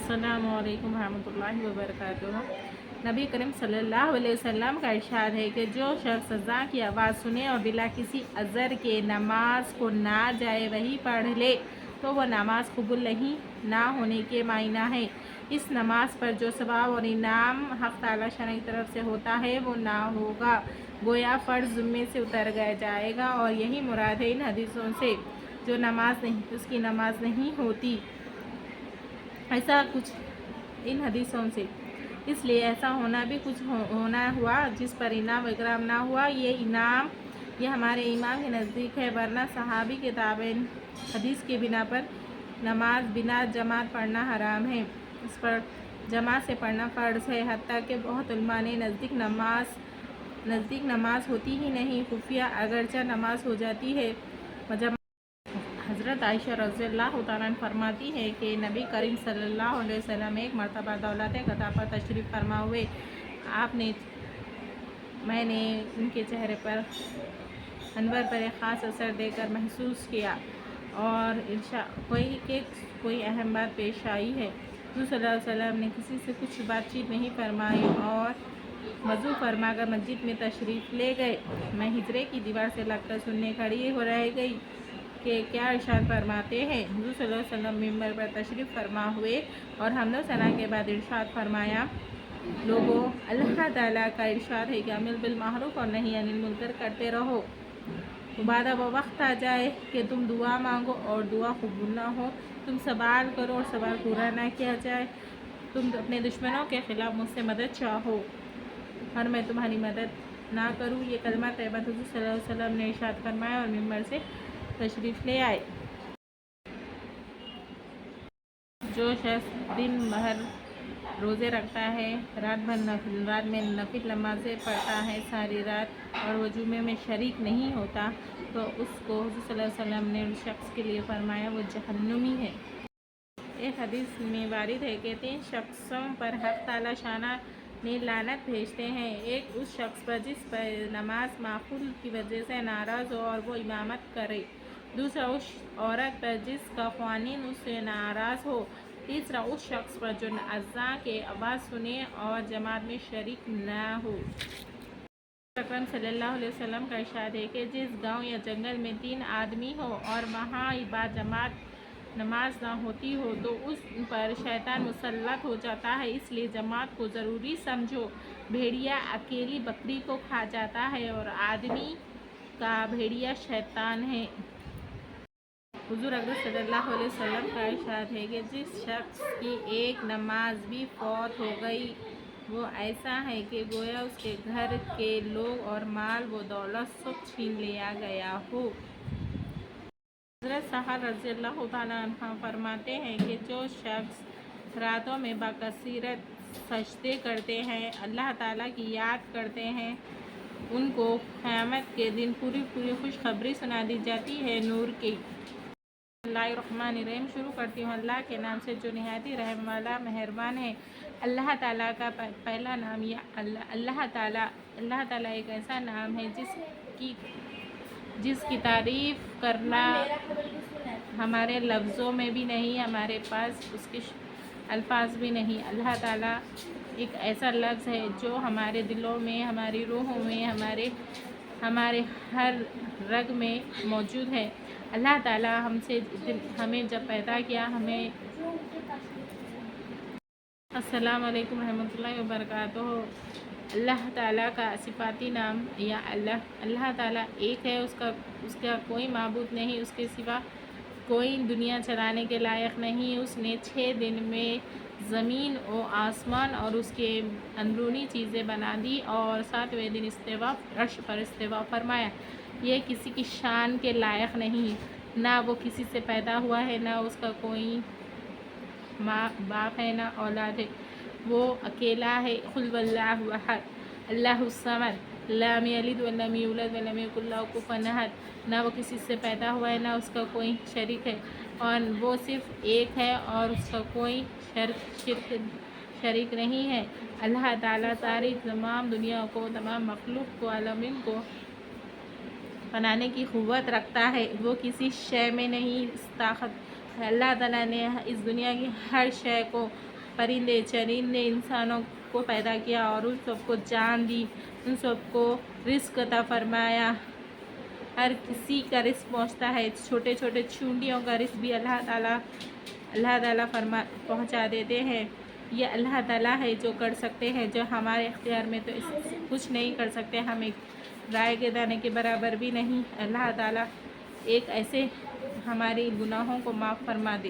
अस्सलामु अलैकुम रहमतुल्लाहि व बरकातुहू। नबी करीम सल्लल्लाहु अलैहि वसल्लम का इरशाद है कि जो शख्स अज़ां की आवाज़ सुने और बिला किसी अज़र के नमाज को ना जाए वही पढ़ ले तो वह नमाज कबूल नहीं ना होने के मायना है। इस नमाज पर जो सवाब और इनाम हक़ ताला शान की तरफ से होता है वो ना होगा, गोया फ़र्ज़ ज़िम्मे से उतर गया जाएगा। और यही मुराद है इन हदीसों से। जो नमाज नहीं उसकी नमाज नहीं होती, ऐसा कुछ इन हदीसों से, इसलिए ऐसा होना भी कुछ होना हुआ जिस पर इनाम व इकराम ना हुआ। ये इनाम ये हमारे इमाम के नज़दीक है, वरना सहाबी किताबें हदीस के बिना पर नमाज बिना जमात पढ़ना हराम है। इस पर जमात से पढ़ना फ़र्ज़ है। हत्ता कि बहुत उलमा ने नज़दीक नमाज होती ही नहीं, खुफिया अगरचा नमाज हो जाती है। हज़रत आयशा रज़ियल्लाहु ताला अन्हा फरमाती है कि नबी करीम सल्लल्लाहु अलैहि वसल्लम एक मरतबा दौलत गदा पर तशरीफ़ फरमा हुए। मैंने उनके चेहरे पर अनवर पर एक ख़ास असर देकर महसूस किया और कोई अहम बात पेश आई है। हुज़ूर सल्लल्लाहु अलैहि वसल्लम ने किसी से कुछ बातचीत नहीं फरमाई और वज़ू फरमाकर मस्जिद में तशरीफ़ ले गए। मैं हिजरे की दीवार से लगकर सुनने खड़ी हो रह गई कि क्या इरशाद फरमाते हैं। हुज़ूर सल्लल्लाहु अलैहि वसल्लम मिंबर पर तशरीफ़ फरमा हुए और हमद सना के बाद इरशाद फरमाया, लोगों, अल्लाह ताला का इरशाद है कि अमल बिल मारूफ और नहीं अनिल मुनकर करते रहो। बाद वो वक्त आ जाए कि तुम दुआ मांगो और दुआ कबूल ना हो, तुम सवाल करो और सवाल पूरा ना किया जाए, तुम अपने दुश्मनों के ख़िलाफ़ मुझसे मदद चाहो और मैं तुम्हारी मदद ना करूँ। ये कलमा तैयबा हुज़ूर सल्लल्लाहु अलैहि वसल्लम ने इरशाद फरमाया और मिंबर से तशरीफ़ ले आए। जो शख्स दिन भर रोज़े रखता है, रात में नफिल नमाज़ें पढ़ता है सारी रात और वजूमे में शरीक नहीं होता तो उसको हुज़ूर सल्लल्लाहु अलैहि वसल्लम ने उस शख्स के लिए फरमाया वो जहन्नुमी है। एक हदीस में वारिद है कि 3 शख्सों पर हक़ ताला शाना ने लानत भेजते हैं। एक उस शख्स पर जिस पर नमाज माक़ूल की वजह से नाराज़ हो और वो इमामत करे, दूसरा उस औरत पर जिसका ख़वानीन उससे नाराज़ हो, तीसरा उस शख्स पर जो अज़ां के आवाज़ सुने और जमात में शरीक ना हो। अकरम सल्लल्लाहु अलैहि वसल्लम का इरशाद है कि जिस गांव या जंगल में 3 आदमी हो और वहाँ बाद जमात नमाज ना होती हो तो उस पर शैतान मुसल्लत हो जाता है, इसलिए जमात को ज़रूरी समझो। भेड़िया अकेली बकरी को खा जाता है और आदमी का भेड़िया शैतान है। हुज़ूर अकरम सल्लल्लाहु अलैहि वसल्लम का इरशाद है कि जिस शख्स की एक नमाज भी फौत हो गई वो ऐसा है कि गोया उसके घर के लोग और माल व दौलत सब छीन लिया गया हो। हज़रत सहर रज़ियल्लाहु ताला अन्हा फरमाते हैं कि जो शख्स रातों में बाकसीरत सजदे करते हैं, अल्लाह ताला की याद करते हैं, उनको क़यामत के दिन पूरी खुशखबरी सुना दी जाती है नूर की। बिस्मिल्लाहिर्रहमानिर्रहीम शुरू करती हूँ अल्लाह के नाम से जो निहायत रहम वाला मेहरबान है। अल्लाह ताला का पहला नाम या अल्लाह ताला एक ऐसा नाम है जिसकी तारीफ़ करना हमारे लफ्ज़ों में भी नहीं, हमारे पास उसके अल्फाज भी नहीं। अल्लाह ताला एक ऐसा लफ्ज़ है जो हमारे दिलों में, हमारी रूहों में, हमारे हर रग में मौजूद है। अल्लाह ताला हमें जब पैदा किया, हमें अस्सलाम वालेकुम रहमतुल्लाहि व बरकातुहू। अल्लाह ताला का सिफाती नाम या अल्लाह ताला एक है, उसका कोई माबूद नहीं, उसके सिवा कोई दुनिया चलाने के लायक नहीं। उसने 6 दिन में ज़मीन और आसमान और उसके अंदरूनी चीज़ें बना दी और 7वें दिन अर्श पर इस्तिवा फरमाया। ये किसी की शान के लायक नहीं, ना वो किसी से पैदा हुआ है, ना उसका कोई माँ बाप है, ना औलाद है, वो अकेला है। कुल वल्लाहु अहद अल्लाहुस समद लम यलिद व लम यूलद व लम यकुल लहू कुफुवन अहद। ना वो किसी से पैदा हुआ है, ना उसका कोई शरीक है और वो सिर्फ़ एक है और उसका कोई शरीक नहीं है। अल्लाह ताला सारी तमाम दुनिया को, तमाम मखलूक को, आलमीन को बनाने की क़ुव्वत रखता है। वो किसी शय में नहीं ताकत। अल्लाह ताला ने इस दुनिया की हर शय को پرندے چرندے انسانوں کو پیدا کیا اور ان سب کو جان دی، ان سب کو رزق عطا فرمایا۔ ہر کسی کا رزق پہنچتا ہے، چھوٹے چھوٹے چونٹیوں کا رزق بھی اللہ تعالیٰ پہنچا دیتے ہیں۔ یہ اللہ تعالیٰ ہے جو کر سکتے ہیں، جو ہمارے اختیار میں تو کچھ نہیں کر سکتے، ہم ایک رائے کے دانے کے برابر بھی نہیں۔ اللہ تعالیٰ ایک ایسے ہماری گناہوں کو معاف فرما دے۔